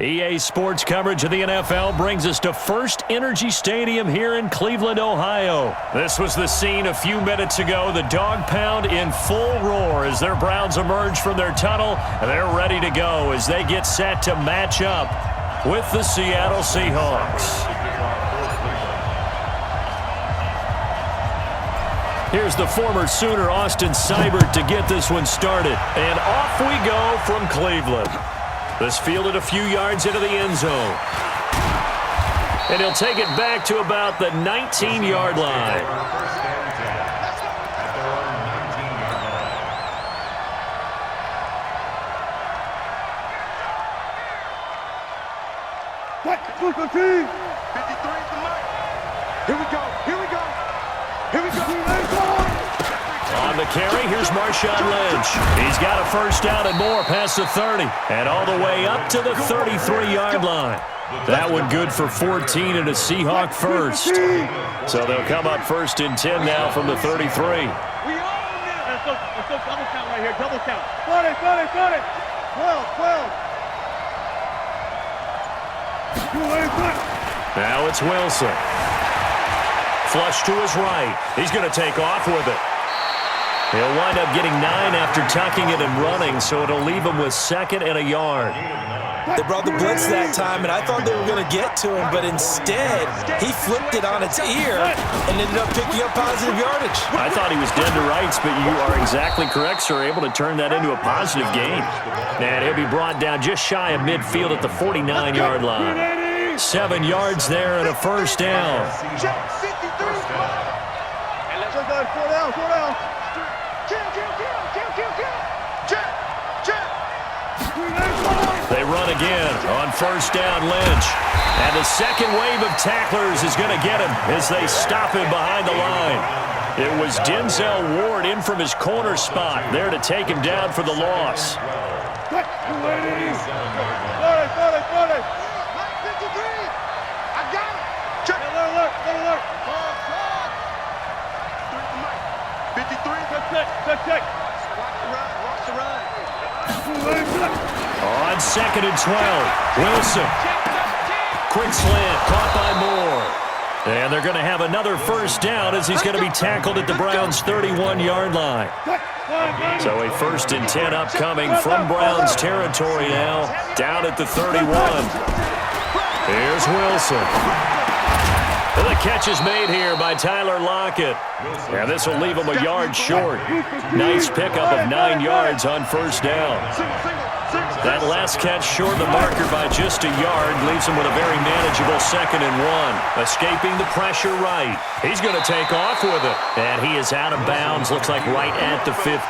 EA Sports coverage of the NFL brings us to First Energy Stadium here in Cleveland, Ohio. This was the scene a few minutes ago. The dog pound in full roar as their Browns emerge from their tunnel. They're ready to go as they get set to match up with the Seattle Seahawks. Here's the former Sooner, Austin Seibert, to get this one started. And off we go from Cleveland. This fielded a few yards into the end zone. And he'll take it back to about the 19-yard line. What? 53 is the mark. Here we go. Here we go. Here we go. On the carry, here's Marshawn Lynch. He's got a first down and more past the 30. And all the way up to the 33-yard line. That one good for 14 and a Seahawk first. So they'll come up first and 10 now from the 33. We all know. Let's go double count right here. Double count. 40. 12. Now it's Wilson. Flush to his right. He's going to take off with it. He'll wind up getting 9 after tucking it and running, so it'll leave him with second and a yard. They brought the blitz that time, and I thought they were going to get to him, but instead, he flipped it on its ear and ended up picking up positive yardage. I thought he was dead to rights, but you are exactly correct, sir, able to turn that into a positive gain. And he'll be brought down just shy of midfield at the 49-yard line. 7 yards there and a first down. They run again on first down, Lynch. And the second wave of tacklers is going to get him as they stop him behind the line. It was Denzel Ward in from his corner spot there to take him down for the loss. 40. I got it. Check. Alert. 53. Check. Watch the run. On second and 12, Wilson. Quick slant, caught by Moore. And they're going to have another first down as he's going to be tackled at the Browns' 31-yard line. So a first and 10 upcoming from Browns territory now, down at the 31. Here's Wilson. And the catch is made here by Tyler Lockett. And this will leave him a yard short. Nice pickup of 9 yards on first down. That last catch short of the marker by just a yard leaves him with a very manageable second and 1. Escaping the pressure right. He's going to take off with it. And he is out of bounds, looks like right at the 15.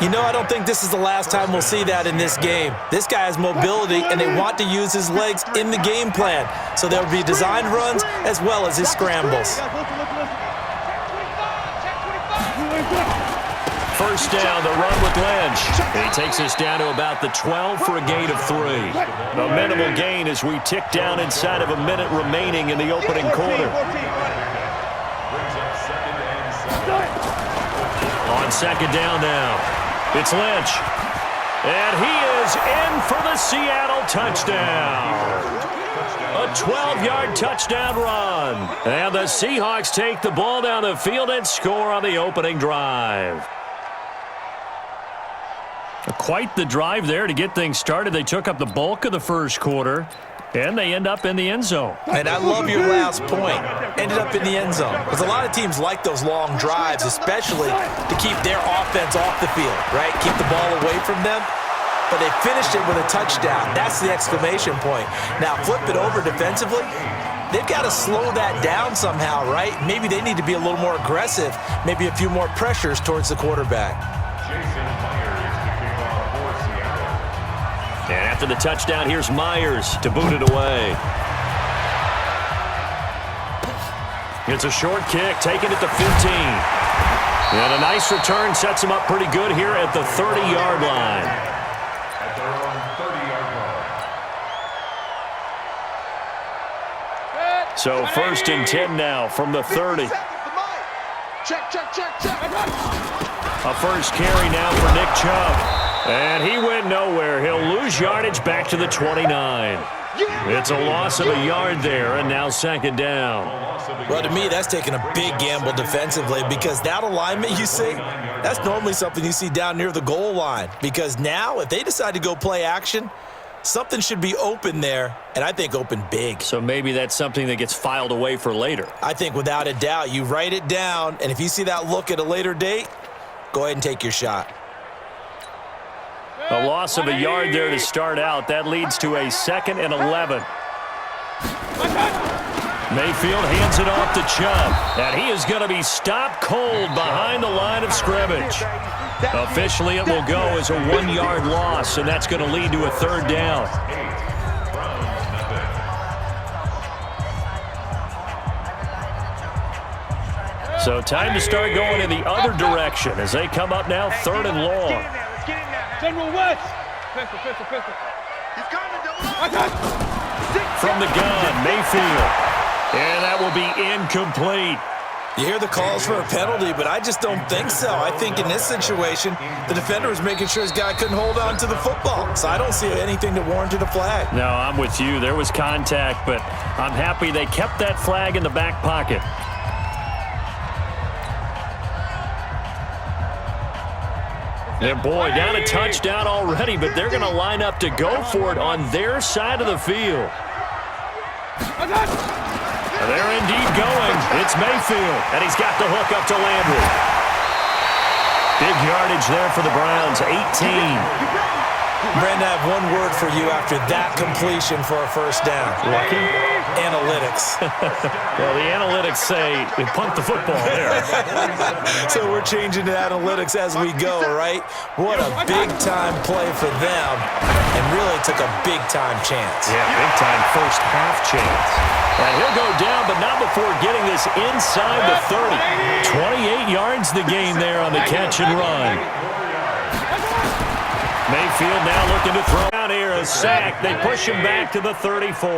You know, I don't think this is the last time we'll see that in this game. This guy has mobility, and they want to use his legs in the game plan. So there will be designed runs as well as his scrambles. First down, the run with Lynch. He takes us down to about the 12 for a gain of 3. A minimal gain as we tick down inside of a minute remaining in the opening quarter. On second down now, it's Lynch. And he is in for the Seattle touchdown. A 12-yard touchdown run. And the Seahawks take the ball down the field and score on the opening drive. Quite the drive there to get things started. They took up the bulk of the first quarter, and they end up in the end zone. And I love your last point. Ended up in the end zone. Because a lot of teams like those long drives, especially to keep their offense off the field, right? Keep the ball away from them. But they finished it with a touchdown. That's the exclamation point. Now, flip it over defensively. They've got to slow that down somehow, right? Maybe they need to be a little more aggressive. Maybe a few more pressures towards the quarterback. And after the touchdown, here's Myers to boot it away. It's a short kick, taken at the 15. And a nice return sets him up pretty good here at the 30-yard line. So first and 10 now from the 30. Check. A first carry now for Nick Chubb. And he went nowhere. He'll lose yardage back to the 29. It's a loss of a yard there, and now second down. Well, to me, that's taking a big gamble defensively because that alignment you see, that's normally something you see down near the goal line. Because now, if they decide to go play action, something should be open there, and I think open big. So maybe that's something that gets filed away for later. I think without a doubt, you write it down, and if you see that look at a later date, go ahead and take your shot. A loss of a yard there to start out. That leads to a 2nd and 11. Mayfield hands it off to Chubb, and he is going to be stopped cold behind the line of scrimmage. Officially, it will go as a 1-yard loss, and that's going to lead to a 3rd down. So time to start going in the other direction as they come up now 3rd and long. General West. Pistol. He's coming, From the gun, Mayfield. And that will be incomplete. You hear the calls for a penalty, but I just don't think so. I think in this situation, the defender was making sure his guy couldn't hold on to the football. So I don't see anything that warranted a flag. No, I'm with you. There was contact, but I'm happy they kept that flag in the back pocket. And boy, down a touchdown already, but they're going to line up to go for it on their side of the field. They're indeed going. It's Mayfield, and he's got the hook up to Landry. Big yardage there for the Browns, 18. Brandon, I have one word for you after that completion for a 1st down. Lucky? Analytics. Well, the analytics say we punt the football there. So we're changing to analytics as we go, right? What a big-time play for them, and really took a big-time chance. Yeah, big-time first half chance. And he'll go down, but not before getting this inside the 30. 28 yards the gain there on the catch and run. Mayfield now looking to throw out here. A sack. They push him back to the 34.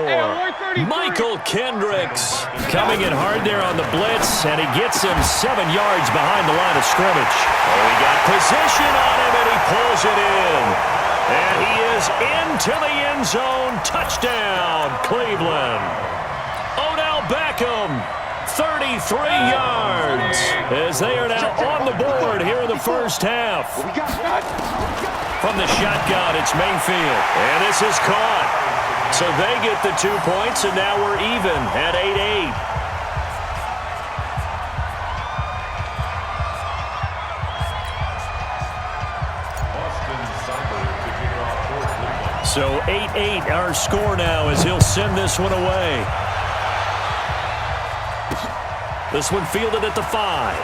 Michael Kendricks coming in hard there on the blitz, and he gets him 7 yards behind the line of scrimmage. Oh, he got position on him, and he pulls it in. And he is into the end zone. Touchdown, Cleveland. Odell Beckham, 33 yards, as they are now on the board here in the first half. From the shotgun, it's Mayfield, and this is caught. So they get the 2 points, and now we're even at 8-8. So 8-8 our score now as he'll send this one away. This one fielded at the 5.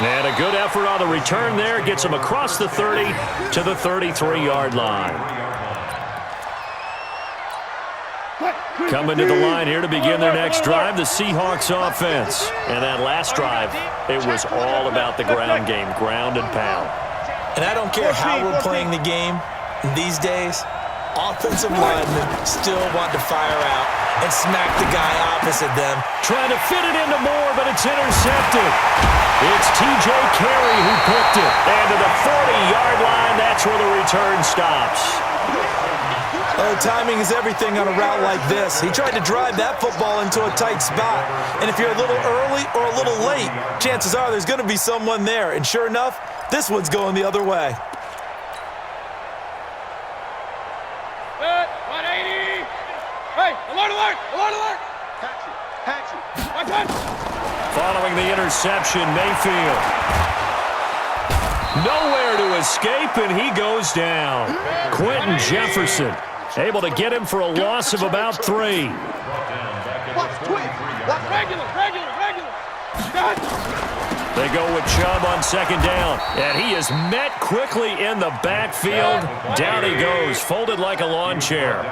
And a good effort on the return there. Gets him across the 30 to the 33-yard line. Coming to the line here to begin their next drive, the Seahawks offense. And that last drive, it was all about the ground game, ground and pound. And I don't care how we're playing the game these days, offensive linemen still want to fire out and smack the guy opposite them. Trying to fit it into Moore, but it's intercepted. It's T.J. Carey who picked it. And to the 40-yard line, that's where the return stops. Oh, timing is everything on a route like this. He tried to drive that football into a tight spot. And if you're a little early or a little late, chances are there's going to be someone there. And sure enough, this one's going the other way. 180. Hey, alert! Following the interception, Mayfield. Nowhere to escape, and he goes down. Quentin Jefferson able to get him for a loss of about 3. They go with Chubb on 2nd down, and he is met quickly in the backfield. Down he goes, folded like a lawn chair.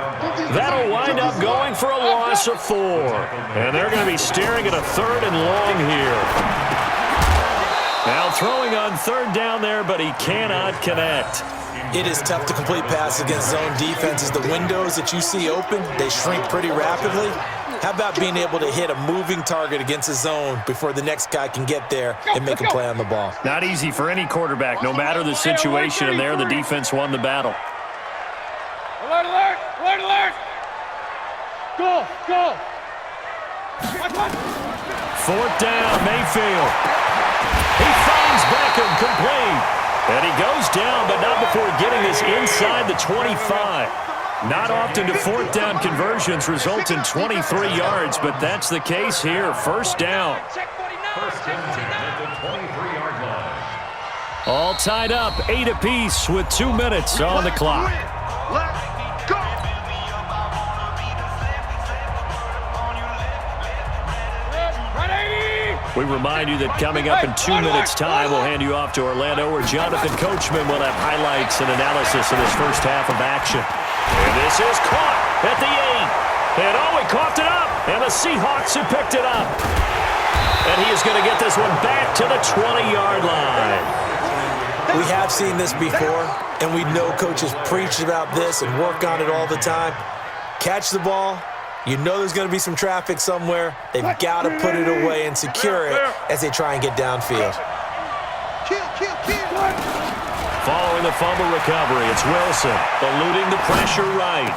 That'll wind up going for a loss of 4. And they're going to be staring at a 3rd and long here. Now throwing on 3rd down there, but he cannot connect. It is tough to complete passes against zone defenses. The windows that you see open, they shrink pretty rapidly. How about being able to hit a moving target against a zone before the next guy can get there and make a play on the ball? Not easy for any quarterback, no matter the situation, and there the defense won the battle. Alert, alert! Alert, alert! Go, go! Fourth down, Mayfield. He finds Beckham, complete. And he goes down, but not before getting this inside the 25. Not often do fourth down conversions result in 23 yards, but that's the case here. First down. First down at the 23-yard line. All tied up, 8 apiece with 2 minutes on the clock. Let's go! We remind you that coming up in 2 minutes' time, we'll hand you off to Orlando, where Jonathan Coachman will have highlights and analysis of this first half of action. And this is caught at the 8. And he coughed it up. And the Seahawks have picked it up. And he is going to get this one back to the 20-yard line. We have seen this before, and we know coaches preach about this and work on it all the time. Catch the ball. You know there's going to be some traffic somewhere. They've got to put it away and secure it as they try and get downfield. Following the fumble recovery, it's Wilson eluding the pressure right.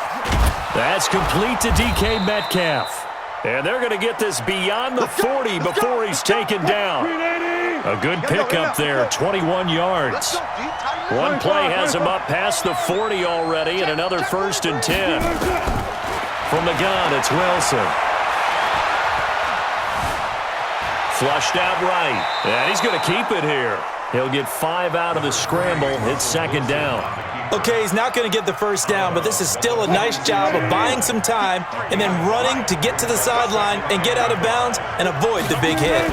That's complete to DK Metcalf. And they're going to get this beyond the 40 before he's taken down. A good pickup there, 21 yards. One play has him up past the 40 already, and another 1st and 10. From the gun, it's Wilson. Flushed out right. And he's going to keep it here. He'll get 5 out of the scramble. It's 2nd down. Okay, he's not going to get the first down, but this is still a nice job of buying some time and then running to get to the sideline and get out of bounds and avoid the big hit.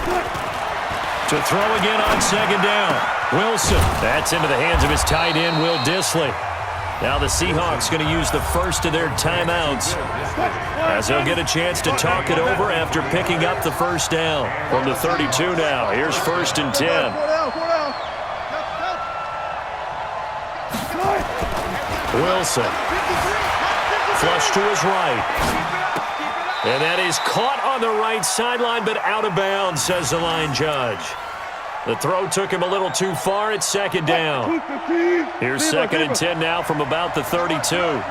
To throw again on 2nd down. Wilson. That's into the hands of his tight end, Will Dissly. Now the Seahawks going to use the first of their timeouts as they'll get a chance to talk it over after picking up the first down. From the 32 now, here's 1st and 10. Wilson. Flush to his right. And that is caught on the right sideline, but out of bounds, says the line judge. The throw took him a little too far. It's 2nd down. Here's 2nd and 10 now from about the 32. 19.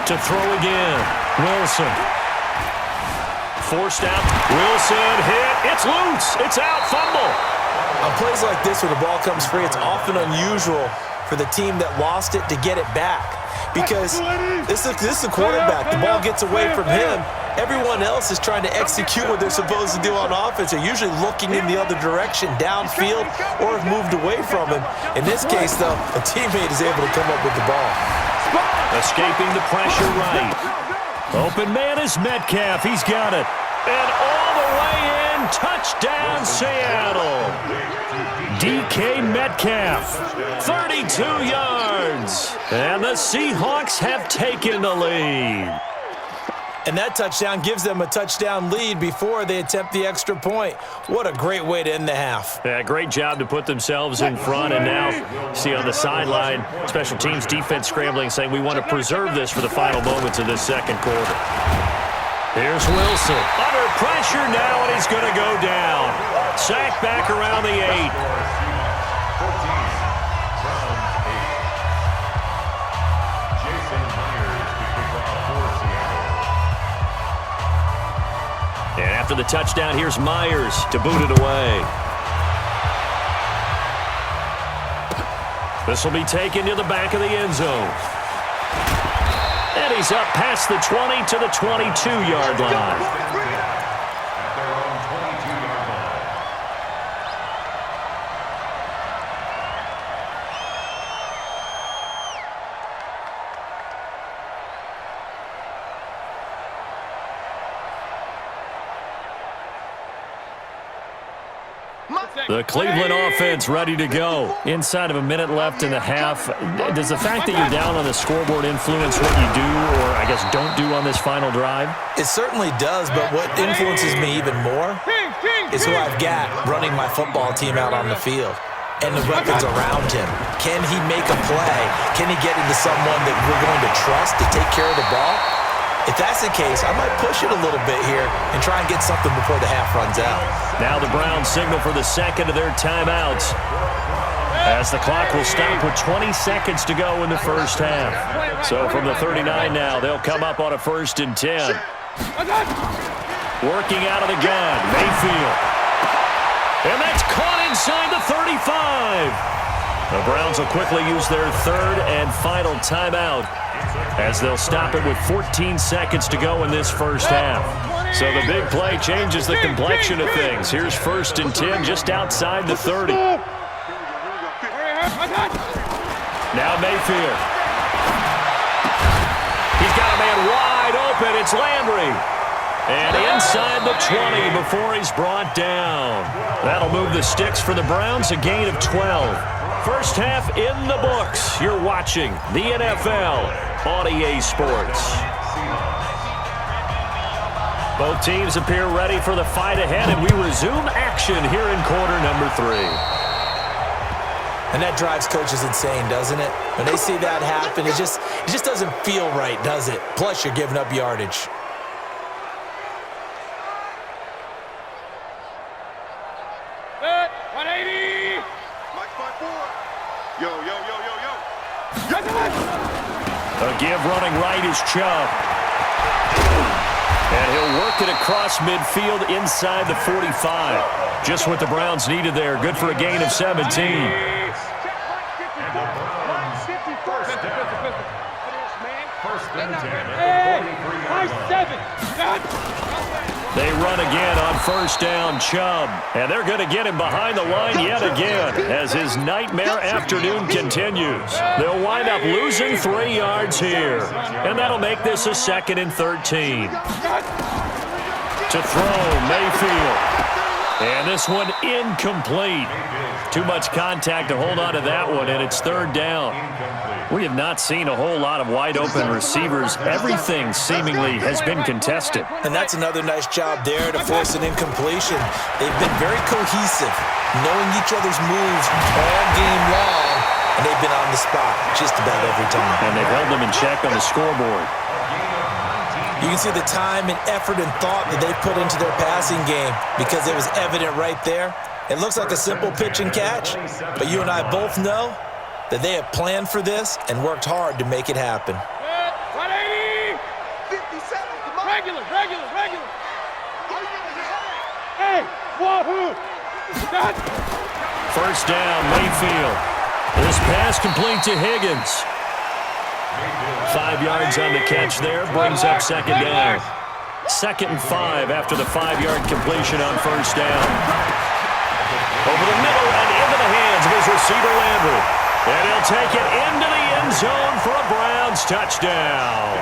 To throw again. Wilson. Forced out. Wilson hit. It's loose. It's out. Fumble. On plays like this where the ball comes free, it's often unusual for the team that lost it to get it back. Because this is a quarterback. The ball gets away from him. Everyone else is trying to execute what they're supposed to do on offense. They're usually looking in the other direction, downfield, or have moved away from him. In this case, though, a teammate is able to come up with the ball. Escaping the pressure right. Open man is Metcalf. He's got it. And all the way in. Touchdown, Seattle. DK Metcalf, 32 yards. And the Seahawks have taken the lead. And that touchdown gives them a touchdown lead before they attempt the extra point. What a great way to end the half. Yeah, great job to put themselves in front. And now, see on the sideline, special teams defense scrambling, saying we want to preserve this for the final moments of this 2nd quarter. Here's Wilson. Under pressure now, and he's going to go down. Sacked back around the 8. And after the touchdown, here's Myers to boot it away. This will be taken to the back of the end zone. And he's up past the 20 to the 22-yard line. The Cleveland offense ready to go. Inside of a minute left in the half. Does the fact that you're down on the scoreboard influence what you do or, I guess, don't do on this final drive? It certainly does, but what influences me even more is who I've got running my football team out on the field. and the weapons around him. Can he make a play? Can he get into someone that we're going to trust to take care of the ball? If that's the case, I might push it a little bit here and try and get something before the half runs out. Now the Browns signal for the second of their timeouts, as the clock will stop with 20 seconds to go in the first half. So from the 39 now, they'll come up on a 1st and 10. Working out of the gun, Mayfield. And that's caught inside the 35. The Browns will quickly use their 3rd and final timeout, as they'll stop it with 14 seconds to go in this first half. So the big play changes the complexion of things. Here's 1st and 10 just outside the 30. Now Mayfield. He's got a man wide open. It's Landry. And inside the 20 before he's brought down. That'll move the sticks for the Browns, a gain of 12. First half in the books. You're watching the NFL on EA Sports. Both teams appear ready for the fight ahead, and we resume action here in quarter number 3. And that drives coaches insane, doesn't it? When they see that happen, it just doesn't feel right, does it? Plus, you're giving up yardage. Set, 180. Mike 5-4. Yo, yo, yo, yo, yo. A give running right is Chubb. And he'll work it across midfield inside the 45. Just what the Browns needed there. Good for a gain of 17. They run again on 1st down, Chubb. And they're going to get him behind the line yet again as his nightmare afternoon continues. They'll wind up losing 3 yards here. And that'll make this a 2nd and 13. To throw, Mayfield. And this one incomplete. Too much contact to hold on to that one, and it's 3rd down. We have not seen a whole lot of wide-open receivers. Everything seemingly has been contested. And that's another nice job there to force an incompletion. They've been very cohesive, knowing each other's moves all game long, and they've been on the spot just about every time. And they've held them in check on the scoreboard. You can see the time and effort and thought that they put into their passing game because it was evident right there. It looks like a simple pitch and catch, but you and I both know that they have planned for this and worked hard to make it happen. 180. 57. Regular. Hey, wahoo. 1st down, Mayfield. This pass complete to Higgins. 5 yards on the catch there, brings up 2nd down. 2nd and 5 after the 5-yard completion on 1st down. Over the middle and into the hands of his receiver, Landry. And he'll take it into the end zone for a Browns touchdown.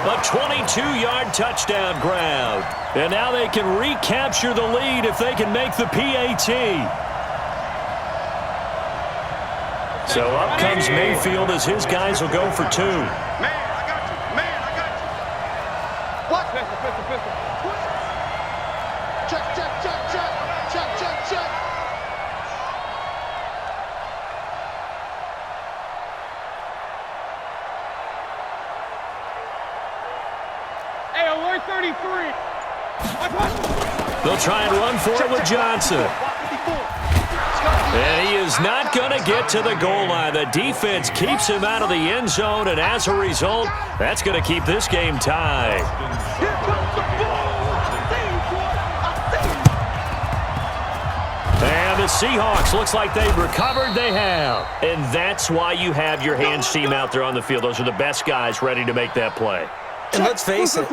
A 22-yard touchdown grab. And now they can recapture the lead if they can make the PAT. So up comes Mayfield as his guys will go for 2. Man, I got you. What? Pistol. Check. Hey, alert 33. They'll try and run for it with Johnson. And he is not going to get to the goal line. The defense keeps him out of the end zone, and as a result, that's going to keep this game tied. And the Seahawks, looks like they've recovered. They have. And that's why you have your hands team out there on the field. Those are the best guys ready to make that play. And let's face it,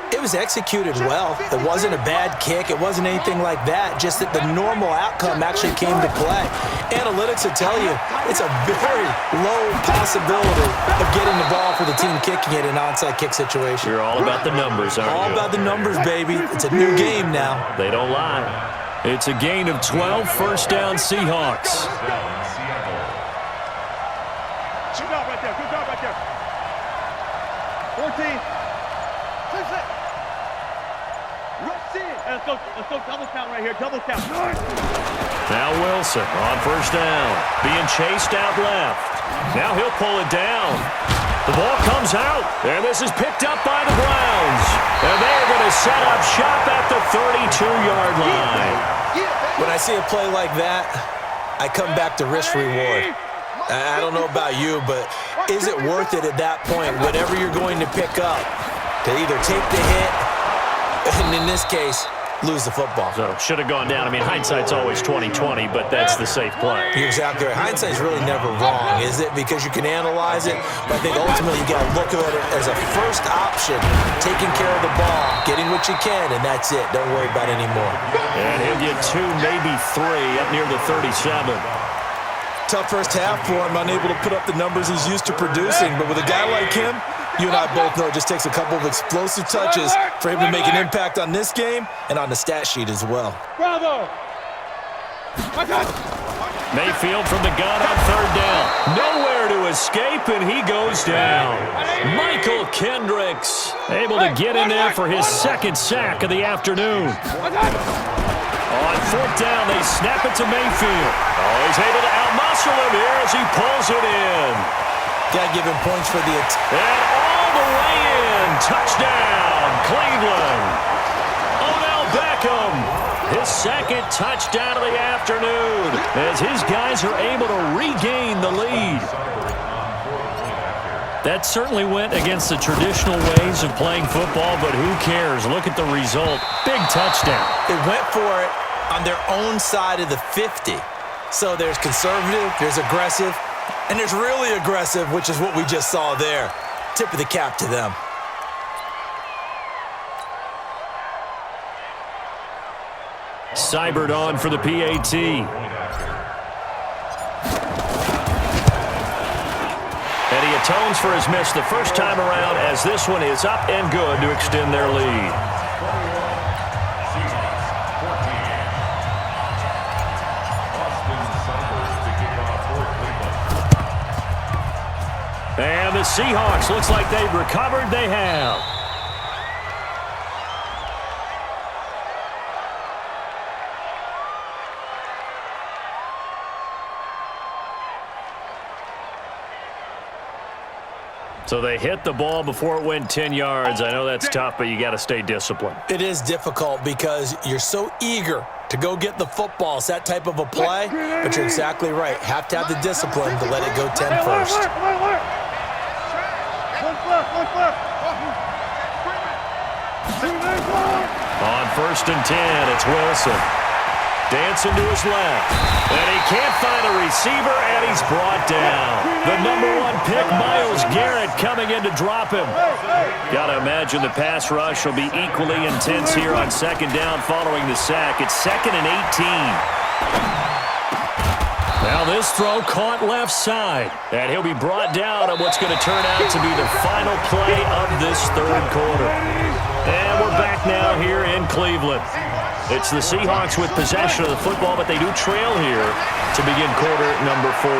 it was executed well. It wasn't a bad kick. It wasn't anything like that. Just that the normal outcome actually came to play. Analytics will tell you it's a very low possibility of getting the ball for the team kicking it in an onside kick situation. You're all about the numbers, aren't you? All about the numbers, baby. It's a new game now. They don't lie. It's a gain of 12, 1st down Seahawks. Good job right there. 14. Let's go double count right here. Double count. Now Wilson on first down, being chased out left. Now he'll pull it down. The ball comes out, and this is picked up by the Browns. And they're going to set up shop at the 32-yard line. When I see a play like that, I come back to risk-reward. I don't know about you, but is it worth it at that point, whatever you're going to pick up, to either take the hit, and in this case, lose the football? So, should have gone down. I mean, hindsight's always 20/20, but that's the safe play. You're exactly right. Hindsight's really never wrong, is it? Because you can analyze it, but I think ultimately you got to look at it as a first option, taking care of the ball, getting what you can, and that's it. Don't worry about it anymore. And he'll get 2, maybe 3 up near the 37. Tough first half for him, unable to put up the numbers he's used to producing, but with a guy like him, you and I both know it just takes a couple of explosive touches for him to make an impact on this game and on the stat sheet as well. Bravo! Mayfield from the gun on third down. Nowhere to escape, and he goes down. Michael Kendricks able to get in there for his second sack of the afternoon. On fourth down, they snap it to Mayfield. Oh, he's able to outmuscle him here as he pulls it in. Got to give him points for the attack. And all the way in. Touchdown, Cleveland. Odell Beckham, his second touchdown of the afternoon as his guys are able to regain the lead. That certainly went against the traditional ways of playing football, but who cares? Look at the result. Big touchdown. They went for it on their own side of the 50. So there's conservative, there's aggressive, and there's really aggressive, which is what we just saw there. Tip of the cap to them. Seibert on for the PAT. And he atones for his miss the first time around as this one is up and good to extend their lead. And the Seahawks, looks like they've recovered. They have. So they hit the ball before it went 10 yards. I know that's tough, but you got to stay disciplined. It is difficult because you're so eager to go get the football. It's that type of a play, but you're exactly right. Have to have the discipline to let it go 10 first. On first and 10, it's Wilson. Dancing to his left. And he can't find a receiver, and he's brought down. The #1 pick, Myles Garrett, coming in to drop him. Got to imagine the pass rush will be equally intense here on second down following the sack. It's 2nd and 18. Now this throw caught left side. And he'll be brought down on what's going to turn out to be the final play of this third quarter. And we're back now here in Cleveland. It's the Seahawks with possession of the football, but they do trail here to begin quarter number 4.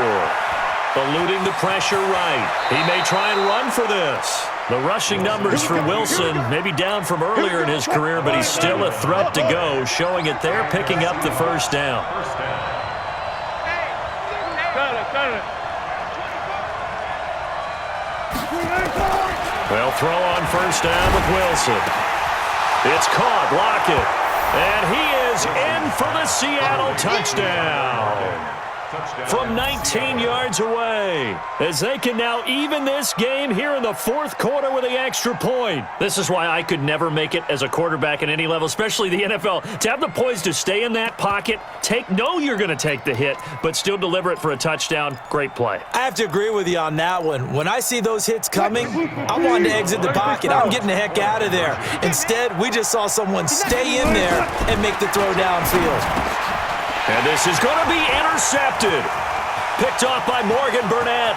Eluding the pressure right. He may try and run for this. The rushing numbers for Wilson maybe down from earlier in his career, but he's still a threat to go, showing it there, picking up the first down. Well, throw on first down with Wilson. It's caught, Lockett. And he is in for the Seattle touchdown. From 19 yards away, as they can now even this game here in the fourth quarter with the extra point. This is why I could never make it as a quarterback at any level, especially the NFL. To have the poise to stay in that pocket, know you're going to take the hit, but still deliver it for a touchdown. Great play. I have to agree with you on that one. When I see those hits coming, I'm wanting to exit the pocket. I'm getting the heck out of there. Instead, we just saw someone stay in there and make the throw downfield. And this is going to be intercepted. Picked off by Morgan Burnett.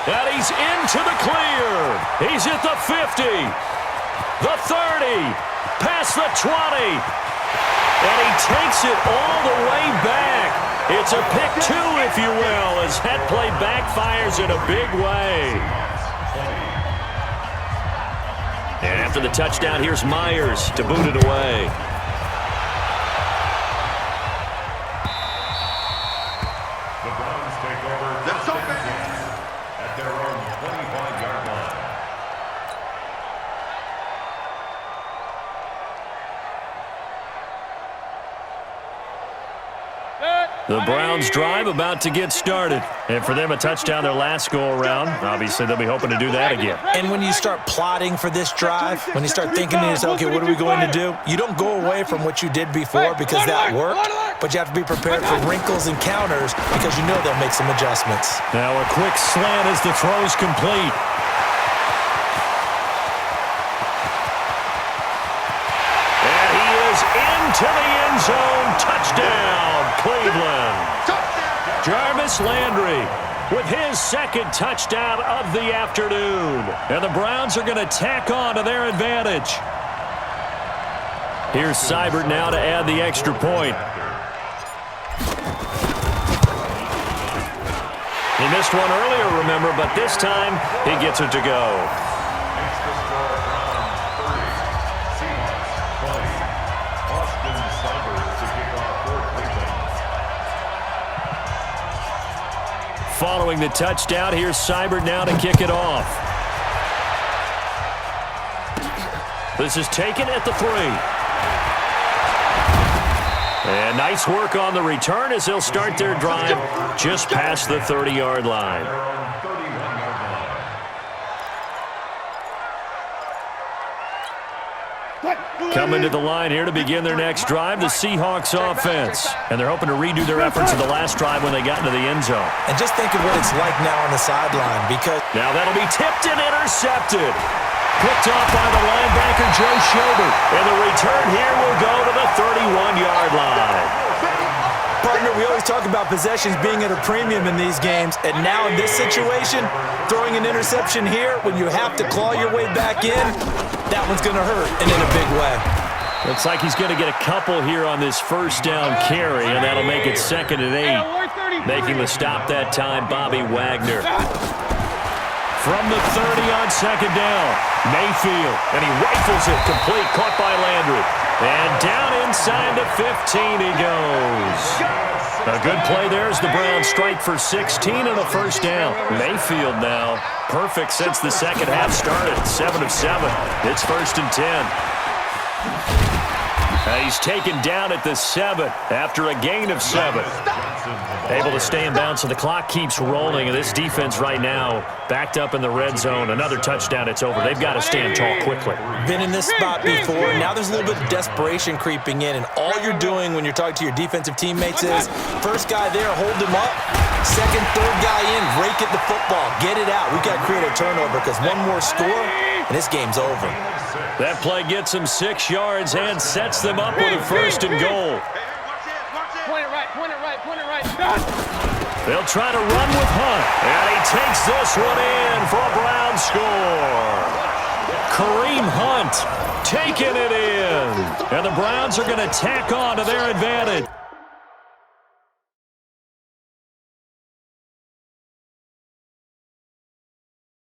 And he's into the clear. He's at the 50, the 30, past the 20. And he takes it all the way back. It's a pick 2, if you will, as that play backfires in a big way. And after the touchdown, here's Myers to boot it away. The Browns drive about to get started. And for them, a touchdown their last go-around. Obviously, they'll be hoping to do that again. And when you start plotting for this drive, when you start thinking to yourself, okay, what are we going to do? You don't go away from what you did before because that worked, but you have to be prepared for wrinkles and counters because you know they'll make some adjustments. Now a quick slant as the throw's complete. And he is into the end zone. Touchdown, Cleveland. Jarvis Landry with his second touchdown of the afternoon. And the Browns are going to tack on to their advantage. Here's Seibert now to add the extra point. He missed one earlier, remember, but this time he gets it to go. Following the touchdown, here's Seibert now to kick it off. This is taken at the 3. And nice work on the return as they'll start their drive just past the 30-yard line. Coming to the line here to begin their next drive, the Seahawks offense. And they're hoping to redo their efforts in the last drive when they got into the end zone. And just think of what it's like now on the sideline because now that'll be tipped and intercepted. Picked off by the linebacker, Joe Schobert. And the return here will go to the 31-yard line. Partner, we always talk about possessions being at a premium in these games, and now in this situation, throwing an interception here when you have to claw your way back in, that one's going to hurt, and in a big way. Looks like he's going to get a couple here on this first down carry, and that'll make it 2nd and 8. Making the stop that time, Bobby Wagner. From the 30 on 2nd down, Mayfield, and he rifles it complete, caught by Landry. And down inside the 15 he goes. A good play there as the Browns strike for 16 and a first down. Mayfield now, perfect since the second half started, 7 of 7. It's 1st and 10. He's taken down at the 7 after a gain of 7. Able to stay in bounds, so the clock keeps rolling. And this defense right now backed up in the red zone. Another touchdown, it's over. They've got to stand tall quickly. Been in this spot before. Now there's a little bit of desperation creeping in. And all you're doing when you're talking to your defensive teammates is first guy there, hold him up. Second, third guy in, rake at the football. Get it out. We've got to create a turnover because one more score, and this game's over. That play gets them 6 yards and sets them up with a 1st and goal. Point it right. They'll try to run with Hunt, and he takes this one in for a Brown score. Kareem Hunt taking it in, and the Browns are going to tack on to their advantage.